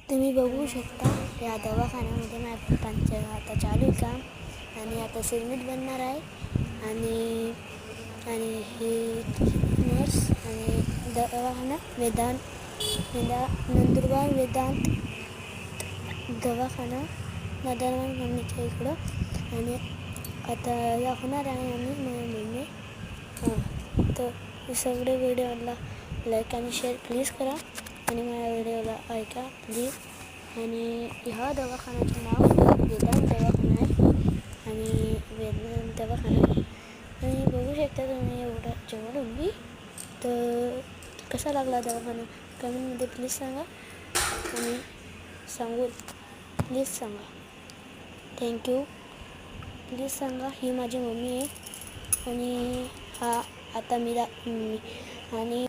तुम्ही बघू शकता या दवाखान्यामध्ये माझ्या पप्पांच्या आता चालू आहे काम आणि आता सिरमिट बनणार आहे. आणि आणि ही नर्स आणि दवाखाना नंदुरबार वेदांत दवाखाना नदरवान मम्मीच्या इकडं. आणि आता दाखवणार आहे आम्ही माझ्या मम्मी. तर सगळे व्हिडिओला लाईक आणि शेअर प्लीज करा आणि माझ्या व्हिडिओला ऐका प्लीज. आणि ह्या दवाखान्याचं नाव वेदांत दवाखाना आहे आणि वेदांत दवाखाना आणि बघू शकता तुम्ही एवढं जवळून मी. तर कसा लागला दवाखाना कमेंटमध्ये प्लीज सांगा आणि सांगून प्लीज सांगा. थँक्यू. प्लीज सांगा. ही माझी मम्मी आहे आणि हा आता मी आणि